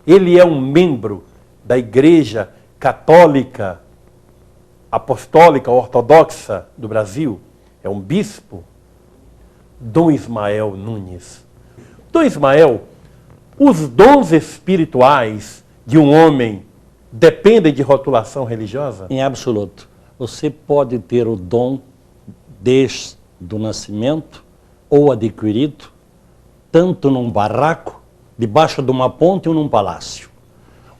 Ele é um membro da Igreja Católica, Apostólica, Ortodoxa do Brasil. É um bispo. Dom Ismael Nunes. Dom Ismael, os dons espirituais de um homem dependem de rotulação religiosa? Em absoluto. Você pode ter o dom desde o nascimento ou adquirido, tanto num barraco, debaixo de uma ponte ou num palácio,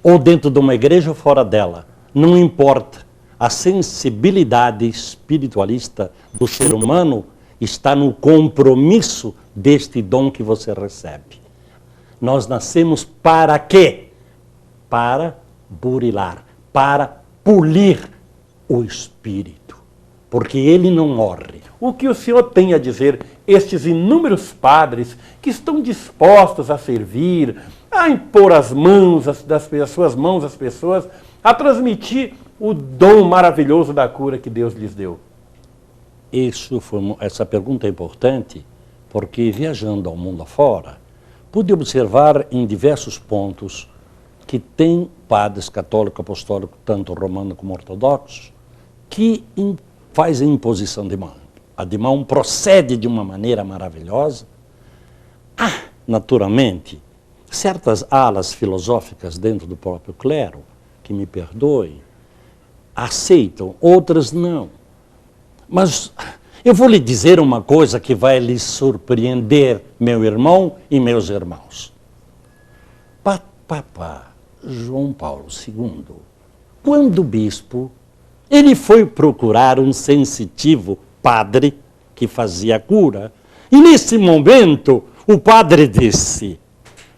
ou dentro de uma igreja ou fora dela. Não importa. A sensibilidade espiritualista do ser humano está no compromisso deste dom que você recebe. Nós nascemos para quê? Para burilar, para polir o espírito, porque ele não morre. O que o senhor tem a dizer, estes inúmeros padres que estão dispostos a servir, a impor as suas mãos às pessoas, a transmitir o dom maravilhoso da cura que Deus lhes deu? Essa pergunta é importante, porque viajando ao mundo afora, pude observar em diversos pontos que tem padres católicos, apostólicos, tanto romanos como ortodoxos, que fazem imposição de mão. A de mão procede de uma maneira maravilhosa. Naturalmente, certas alas filosóficas dentro do próprio clero, que me perdoem, aceitam, outras não. Mas eu vou lhe dizer uma coisa que vai lhe surpreender, meu irmão e meus irmãos. Papa João Paulo II, quando bispo, ele foi procurar um sensitivo padre que fazia cura, e nesse momento o padre disse: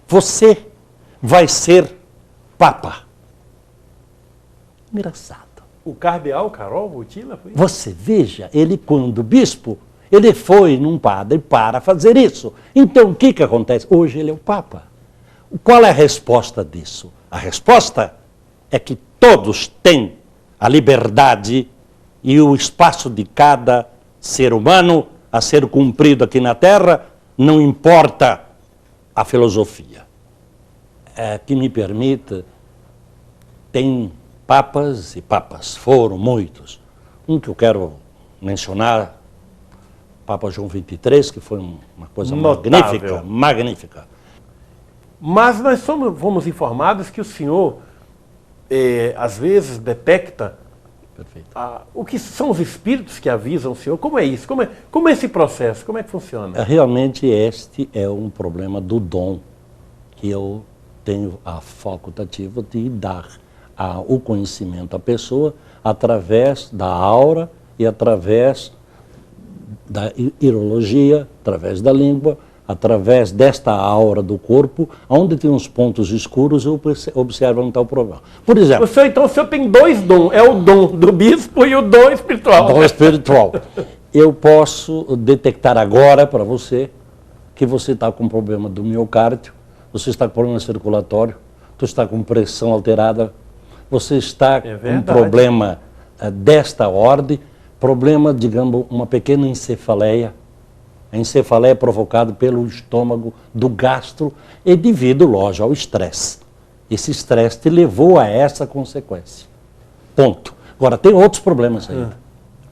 você vai ser papa. Engraçado. O cardeal Karol Wojtyla foi? Você veja, ele quando bispo, ele foi num padre para fazer isso. Então o que acontece? Hoje ele é o papa. Qual é a resposta disso? A resposta é que todos têm a liberdade e o espaço de cada ser humano a ser cumprido aqui na Terra, não importa a filosofia. Que me permita, tem papas e papas, foram muitos. Um que eu quero mencionar, Papa João XXIII, que foi uma coisa notável, magnífica. Mas nós fomos informados que o senhor, às vezes, detecta o que são os espíritos que avisam o senhor. Como é isso? Como é esse processo? Como é que funciona? Realmente este é um problema do dom, que eu tenho a facultativa de dar o conhecimento à pessoa através da aura e através da irologia, através da língua, através desta aura do corpo, onde tem uns pontos escuros, eu observo onde está o problema. Por exemplo... Então o senhor tem dois dons, é o dom do bispo e o dom espiritual. Dom espiritual. Eu posso detectar agora para você que você está com problema do miocárdio, você está com problema circulatório, você está com pressão alterada, você está com um problema desta ordem, problema, digamos, uma pequena encefaleia. A encefaleia é provocada pelo estômago do gastro e devido, lógico, ao estresse. Esse estresse te levou a essa consequência. Ponto. Agora, tem outros problemas ainda.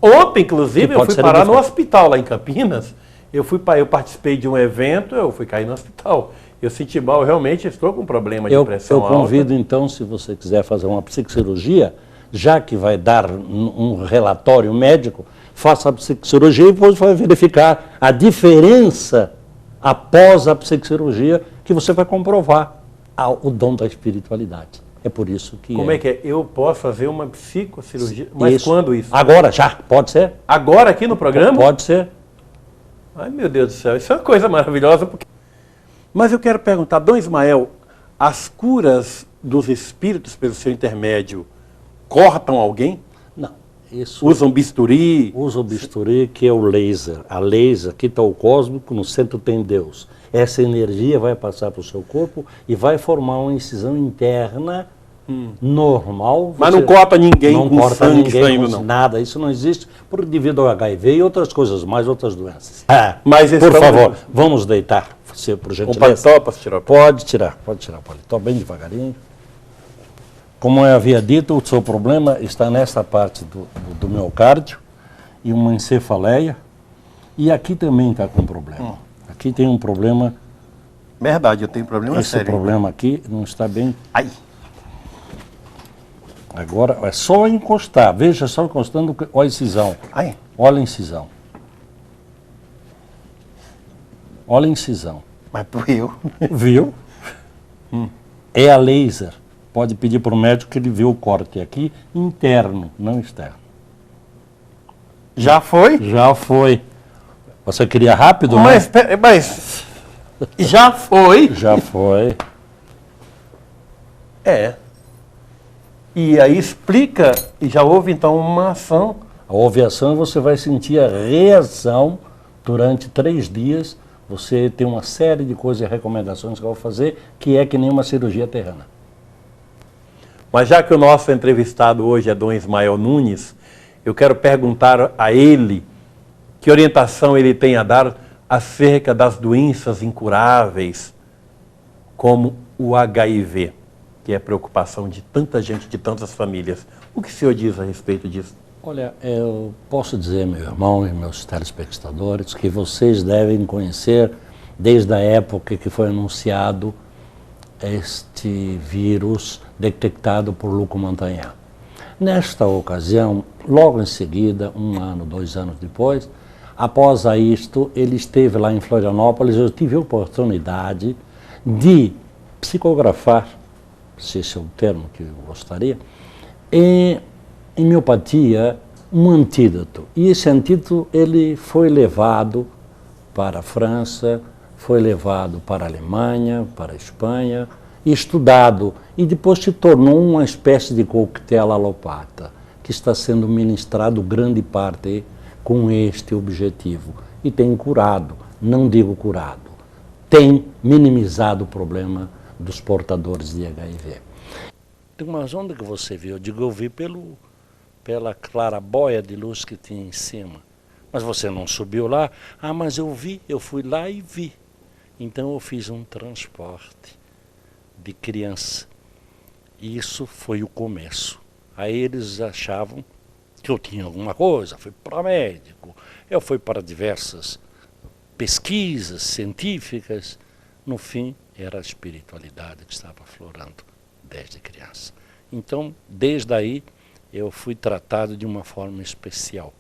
Ontem, inclusive, eu fui parar no hospital lá em Campinas. Eu participei de um evento, eu fui cair no hospital. Eu senti mal, eu realmente estou com problema de pressão alta. Eu convido, então, se você quiser fazer uma psicocirurgia, já que vai dar um relatório médico, faça a psicocirurgia e depois vai verificar a diferença após a psicocirurgia, que você vai comprovar o dom da espiritualidade. É por isso que... Como é que é? Eu posso fazer uma psicocirurgia? Mas isso. Quando isso? Agora, já. Pode ser? Agora, aqui no programa? Pode ser. Ai, meu Deus do céu, isso é uma coisa maravilhosa. Mas eu quero perguntar, Dom Ismael, as curas dos espíritos pelo seu intermédio cortam alguém? Não. Usam bisturi? Usam bisturi, que é o laser. A laser, aqui está o cósmico, no centro tem Deus. Essa energia vai passar para o seu corpo e vai formar uma incisão interna normal. Mas não corta ninguém não com corta sangue ninguém saindo, com não. nada. Isso não existe devido ao HIV e outras coisas mais, outras doenças. Mas Por estamos- favor, vamos deitar, você, por O gentileza. paletó para se tirar o Pode tirar o paletó bem devagarinho. Como eu havia dito, o seu problema está nessa parte do miocárdio e uma encefaleia. E aqui também está com problema. Aqui tem um problema. Verdade, eu tenho problema Esse sério. problema aqui não está bem. Ai, Agora é só encostar. Veja, só encostando. Olha a incisão. ai. Olha a incisão. Olha a incisão. Mas eu. Viu? É a laser. Pode pedir para o médico que ele vê o corte aqui interno, não externo. Já foi? Já foi. Você queria rápido, Mas, né? mas Já foi. Já foi. é. E aí explica, e já houve então uma ação. A ovação você vai sentir a reação durante 3 dias. Você tem uma série de coisas e recomendações que eu vou fazer, que é que nem uma cirurgia terrana. Mas já que o nosso entrevistado hoje é Dom Ismael Nunes, eu quero perguntar a ele que orientação ele tem a dar acerca das doenças incuráveis, como o HIV, que é preocupação de tanta gente, de tantas famílias. O que o senhor diz a respeito disso? Olha, eu posso dizer, meu irmão e meus telespectadores, que vocês devem conhecer desde a época que foi anunciado este vírus detectado por Luco Montagnan. Nesta ocasião, logo em seguida, 1 ano, 2 anos depois, após isto, ele esteve lá em Florianópolis. Eu tive a oportunidade de psicografar, se esse é o termo que eu gostaria, em homeopatia, um antídoto. E esse antídoto ele foi levado para a França, foi levado para a Alemanha, para a Espanha, e estudado, e depois se tornou uma espécie de coquetel alopata, que está sendo ministrado grande parte com este objetivo. E tem curado, não digo curado, tem minimizado o problema dos portadores de HIV. Tem uma onda que você viu, eu digo, eu vi pela clarabóia de luz que tinha em cima. Mas você não subiu lá? Ah, mas eu vi, eu fui lá e vi. Então eu fiz um transporte de criança. E isso foi o começo. Aí eles achavam que eu tinha alguma coisa, fui para médico, eu fui para diversas pesquisas científicas. No fim, era a espiritualidade que estava aflorando desde criança. Então, desde aí, eu fui tratado de uma forma especial.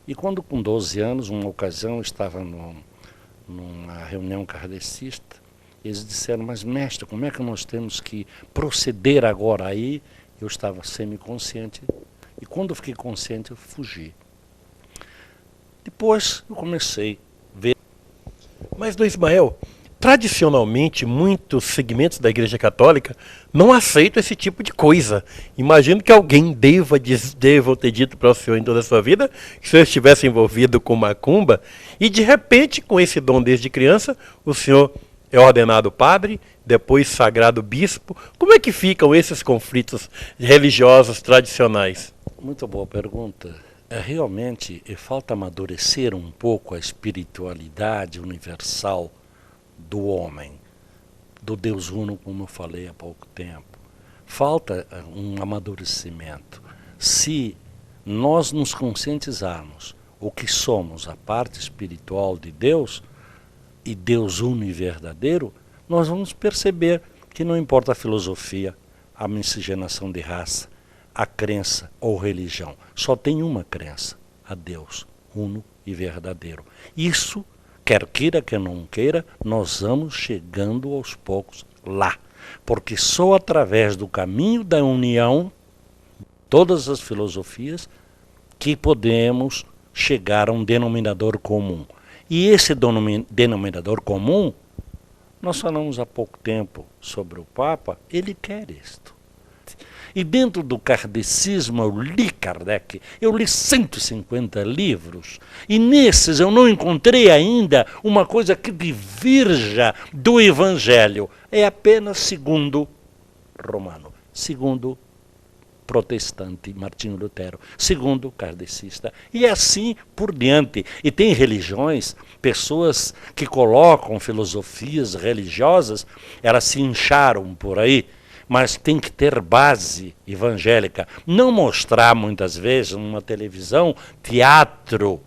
E quando, com 12 anos, uma ocasião, eu estava numa reunião kardecista, eles disseram, mas mestre, como é que nós temos que proceder agora? Aí eu estava semiconsciente, e quando eu fiquei consciente, eu fugi. Depois eu comecei a ver. Mas, Dom Ismael, tradicionalmente, muitos segmentos da Igreja Católica não aceitam esse tipo de coisa. Imagino que alguém deva ter dito para o senhor em toda a sua vida que o senhor estivesse envolvido com macumba e, de repente, com esse dom desde criança, o senhor é ordenado padre, depois sagrado bispo. Como é que ficam esses conflitos religiosos tradicionais? Muito boa pergunta. Realmente, falta amadurecer um pouco a espiritualidade universal do homem, do Deus Uno, como eu falei há pouco tempo. Falta um amadurecimento. Se nós nos conscientizarmos o que somos, a parte espiritual de Deus, e Deus Uno e verdadeiro, nós vamos perceber que não importa a filosofia, a miscigenação de raça, a crença ou religião. Só tem uma crença, a Deus Uno e verdadeiro. Isso, quer queira, quer não queira, nós vamos chegando aos poucos lá. Porque só através do caminho da união, todas as filosofias, que podemos chegar a um denominador comum. E esse denominador comum, nós falamos há pouco tempo sobre o Papa, ele quer isto. E dentro do kardecismo eu li Kardec, eu li 150 livros, e nesses eu não encontrei ainda uma coisa que divirja do Evangelho. É apenas segundo Romano. segundo protestante Martinho Lutero, segundo kardecista, e assim por diante. E tem religiões, pessoas que colocam filosofias religiosas, elas se incharam por aí, mas tem que ter base evangélica. Não mostrar muitas vezes numa televisão teatro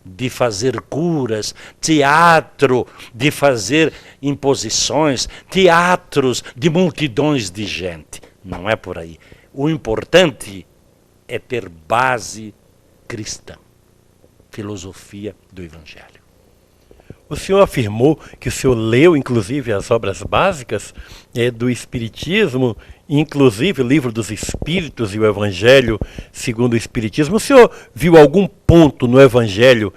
de fazer curas, teatro de fazer imposições, teatros de multidões de gente. Não é por aí. O importante é ter base cristã, filosofia do Evangelho. O senhor afirmou que o senhor leu, inclusive, as obras básicas do Espiritismo, inclusive o Livro dos Espíritos e o Evangelho segundo o Espiritismo. O senhor viu algum ponto no Evangelho?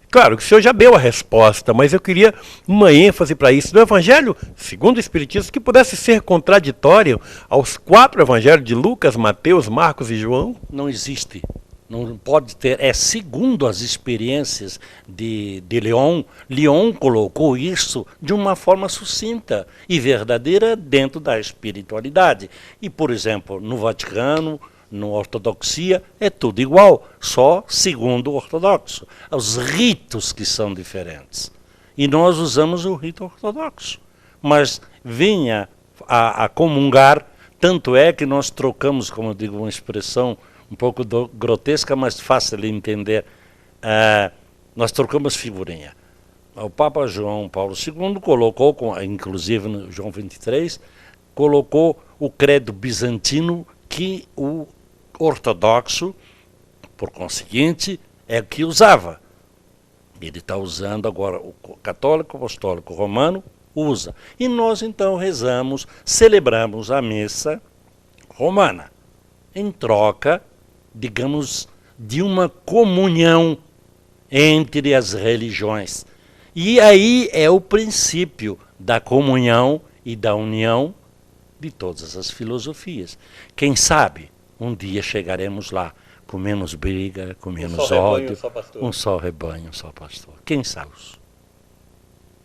Claro que o senhor já deu a resposta, mas eu queria uma ênfase para isso. No Evangelho segundo o Espiritismo, que pudesse ser contraditório aos 4 Evangelhos de Lucas, Mateus, Marcos e João? Não existe. Não pode ter, é segundo as experiências de Leon. Leon colocou isso de uma forma sucinta e verdadeira dentro da espiritualidade. E, por exemplo, no Vaticano, na ortodoxia, é tudo igual, só segundo o ortodoxo. Os ritos que são diferentes. E nós usamos o rito ortodoxo. Mas vinha a comungar, tanto é que nós trocamos, como eu digo, uma expressão um pouco grotesca, mas fácil de entender. Nós trocamos figurinha. O Papa João Paulo II colocou, inclusive no João 23, colocou o credo bizantino que o ortodoxo, por conseguinte, é o que usava. Ele está usando agora, o católico apostólico romano usa. E nós então rezamos, celebramos a missa romana, em troca, digamos, de uma comunhão entre as religiões. E aí é o princípio da comunhão e da união de todas as filosofias. Quem sabe um dia chegaremos lá, com menos briga, com menos ódio, um só rebanho, um só pastor. Quem sabe?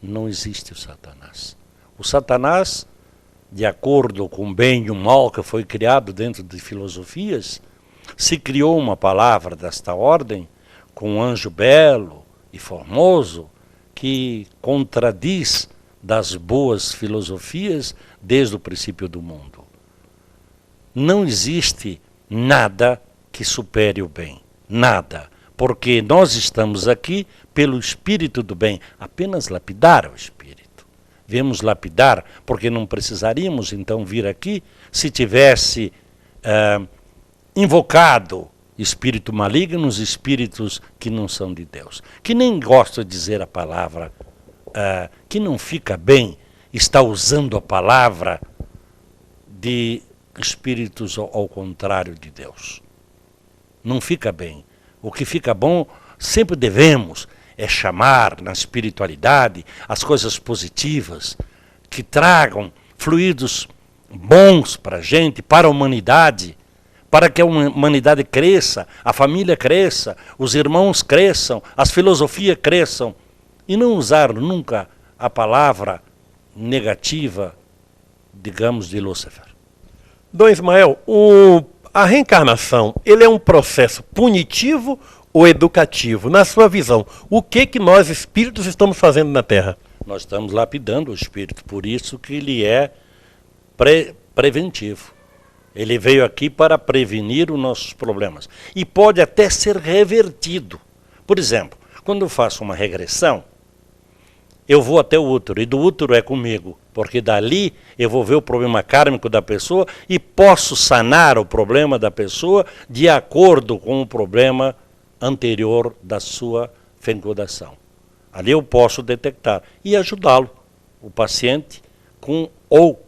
Não existe o Satanás. O Satanás, de acordo com o bem e o mal que foi criado dentro de filosofias, se criou uma palavra desta ordem, com um anjo belo e formoso, que contradiz das boas filosofias desde o princípio do mundo. Não existe nada que supere o bem, nada, porque nós estamos aqui pelo espírito do bem, apenas lapidar o espírito. Viemos lapidar, porque não precisaríamos então vir aqui se tivesse invocado espírito malignos, espíritos que não são de Deus. Que nem gosta de dizer a palavra, que não fica bem, está usando a palavra de espíritos ao contrário de Deus. Não fica bem. O que fica bom, sempre devemos, é chamar na espiritualidade as coisas positivas, que tragam fluidos bons para a gente, para a humanidade, para que a humanidade cresça, a família cresça, os irmãos cresçam, as filosofias cresçam, e não usar nunca a palavra negativa, digamos, de Lúcifer. Dom Ismael, a reencarnação, ele é um processo punitivo ou educativo? Na sua visão, o que nós espíritos estamos fazendo na Terra? Nós estamos lapidando o espírito, por isso que ele é preventivo. Ele veio aqui para prevenir os nossos problemas. E pode até ser revertido. Por exemplo, quando eu faço uma regressão, eu vou até o útero, e do útero é comigo, porque dali eu vou ver o problema kármico da pessoa e posso sanar o problema da pessoa de acordo com o problema anterior da sua fecundação. Ali eu posso detectar e ajudá-lo, o paciente, ou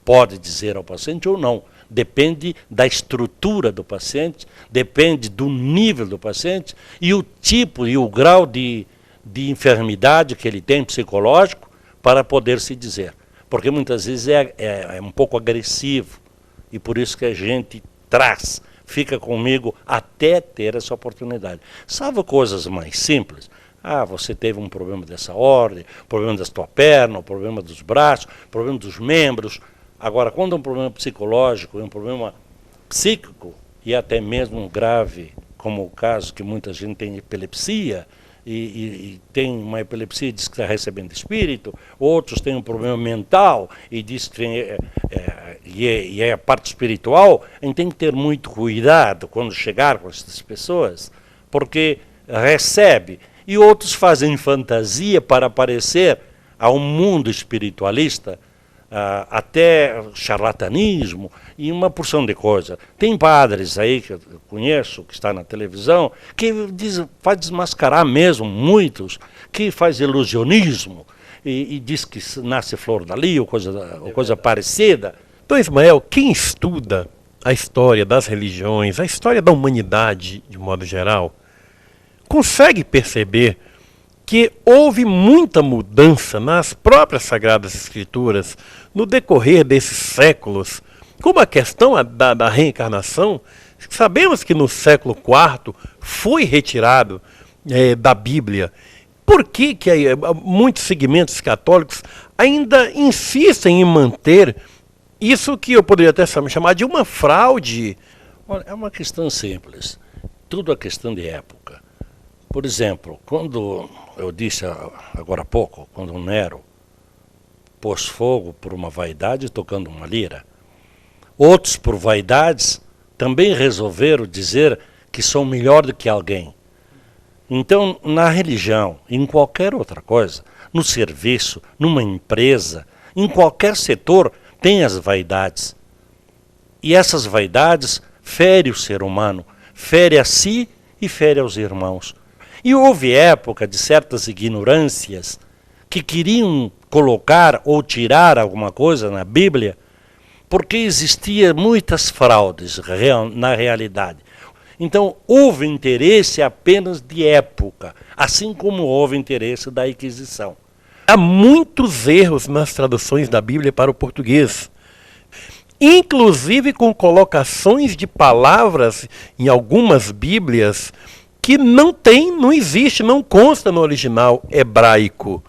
pode dizer ao paciente ou não. Depende da estrutura do paciente, depende do nível do paciente e o tipo e o grau de enfermidade que ele tem psicológico para poder se dizer. Porque muitas vezes é um pouco agressivo e por isso que a gente fica comigo até ter essa oportunidade. Salvo coisas mais simples. Você teve um problema dessa ordem, problema da tua perna, problema dos braços, problema dos membros. Agora, quando é um problema psicológico, é um problema psíquico, e até mesmo grave, como o caso que muita gente tem epilepsia, e tem uma epilepsia e diz que está recebendo espírito, outros têm um problema mental e diz que é a parte espiritual, a gente tem que ter muito cuidado quando chegar com essas pessoas, porque recebe, e outros fazem fantasia para aparecer ao mundo espiritualista, até charlatanismo e uma porção de coisa. Tem padres aí que eu conheço, que está na televisão, que faz desmascarar mesmo muitos, que faz ilusionismo e diz que nasce flor dali ou coisa parecida. Então, Ismael, quem estuda a história das religiões, a história da humanidade de modo geral, consegue perceber que houve muita mudança nas próprias Sagradas Escrituras no decorrer desses séculos, como a questão da reencarnação. Sabemos que no século IV foi retirado da Bíblia. Por que muitos segmentos católicos ainda insistem em manter isso que eu poderia até chamar de uma fraude? Olha, é uma questão simples. Tudo é questão de época. Por exemplo, quando eu disse agora há pouco, quando o Nero pôs fogo por uma vaidade tocando uma lira, outros por vaidades também resolveram dizer que são melhor do que alguém. Então, na religião, em qualquer outra coisa, no serviço, numa empresa, em qualquer setor, tem as vaidades. E essas vaidades ferem o ser humano, fere a si e fere aos irmãos. E houve época de certas ignorâncias que queriam colocar ou tirar alguma coisa na Bíblia, porque existiam muitas fraudes na realidade. Então, houve interesse apenas de época, assim como houve interesse da Inquisição. Há muitos erros nas traduções da Bíblia para o português, inclusive com colocações de palavras em algumas Bíblias que não existe, não consta no original hebraico.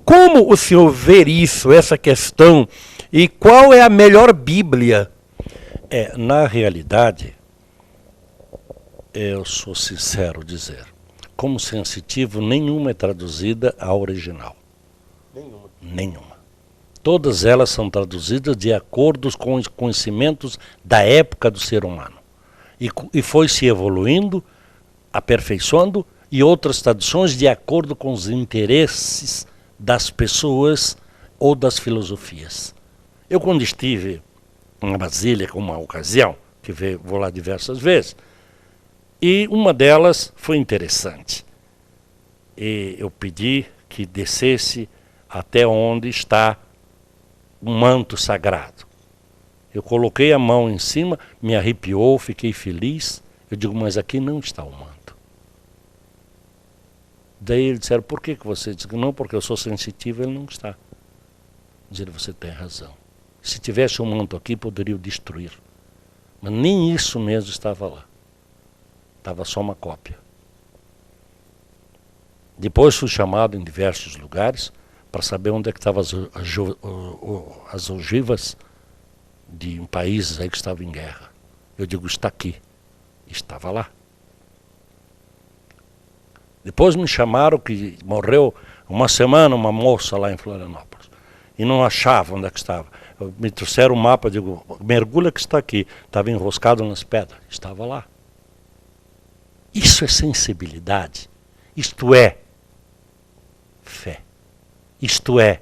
Como o senhor vê isso, essa questão, e qual é a melhor Bíblia? Na realidade, eu sou sincero dizer, como sensitivo, nenhuma é traduzida ao original. Nenhuma. Todas elas são traduzidas de acordo com os conhecimentos da época do ser humano. E foi se evoluindo, aperfeiçoando, e outras traduções de acordo com os interesses das pessoas ou das filosofias. Eu, quando estive em Brasília, com uma ocasião, que vou lá diversas vezes, e uma delas foi interessante. E eu pedi que descesse até onde está o manto sagrado. Eu coloquei a mão em cima, me arrepiou, fiquei feliz. Eu digo, mas aqui não está o manto. Daí eles disseram, por que você disse? Não, porque eu sou sensitivo, ele não está. Disseram, você tem razão. Se tivesse um manto aqui, poderia o destruir. Mas nem isso mesmo estava lá. Estava só uma cópia. Depois fui chamado em diversos lugares para saber onde é que estavam as ogivas de países aí que estavam em guerra. Eu digo, está aqui. Estava lá. Depois me chamaram que morreu uma semana uma moça lá em Florianópolis. E não achava onde é que estava. Me trouxeram o mapa, digo, mergulha que está aqui. Estava enroscado nas pedras. Estava lá. Isso é sensibilidade. Isto é fé. Isto é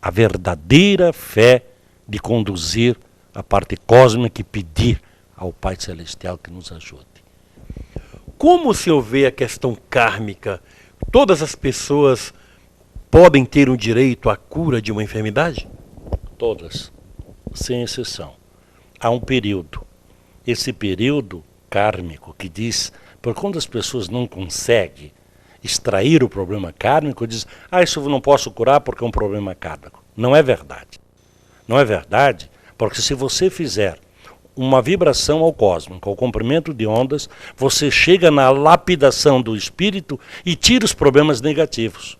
a verdadeira fé de conduzir a parte cósmica e pedir ao Pai Celestial que nos ajude. Como o senhor vê a questão kármica? Todas as pessoas podem ter um direito à cura de uma enfermidade? Todas, sem exceção. Há um período. Esse período kármico que diz, por quando as pessoas não conseguem extrair o problema kármico, diz, isso eu não posso curar porque é um problema kármico. Não é verdade. Não é verdade, porque se você fizer uma vibração ao cósmico, ao comprimento de ondas, você chega na lapidação do espírito e tira os problemas negativos.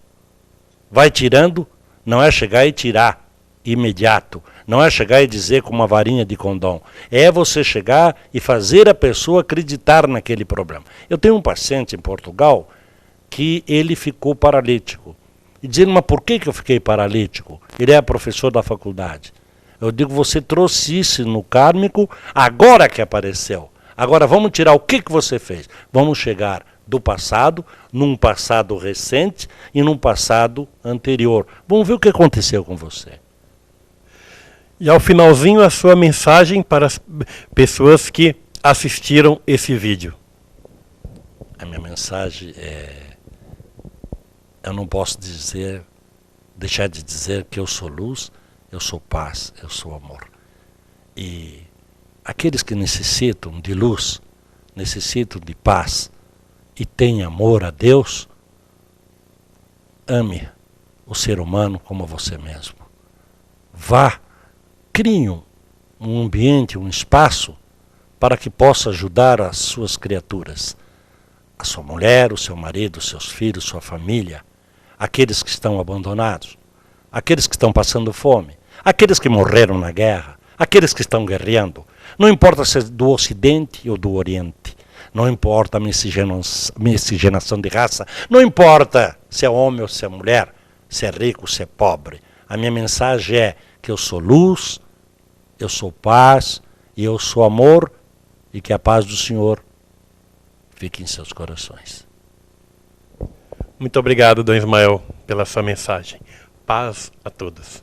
Vai tirando, não é chegar e tirar imediato. Não é chegar e dizer com uma varinha de condão. É você chegar e fazer a pessoa acreditar naquele problema. Eu tenho um paciente em Portugal que ele ficou paralítico. E dizendo, mas por que eu fiquei paralítico? Ele é professor da faculdade. Eu digo, você trouxe isso no kármico agora que apareceu. Agora vamos tirar o que você fez. Vamos chegar do passado, num passado recente e num passado anterior. Vamos ver o que aconteceu com você. E ao finalzinho, a sua mensagem para as pessoas que assistiram esse vídeo. A minha mensagem é... Eu não posso deixar de dizer que eu sou luz, eu sou paz, eu sou amor. E aqueles que necessitam de luz, necessitam de paz e têm amor a Deus, ame o ser humano como você mesmo. Vá, crie um ambiente, um espaço para que possa ajudar as suas criaturas. A sua mulher, o seu marido, os seus filhos, sua família, aqueles que estão abandonados, aqueles que estão passando fome, aqueles que morreram na guerra, aqueles que estão guerreando. Não importa se é do Ocidente ou do Oriente, não importa a miscigenação de raça, não importa se é homem ou se é mulher, se é rico ou se é pobre. A minha mensagem é que eu sou luz, eu sou paz e eu sou amor, e que a paz do Senhor fique em seus corações. Muito obrigado, Dom Ismael, pela sua mensagem. Paz a todos.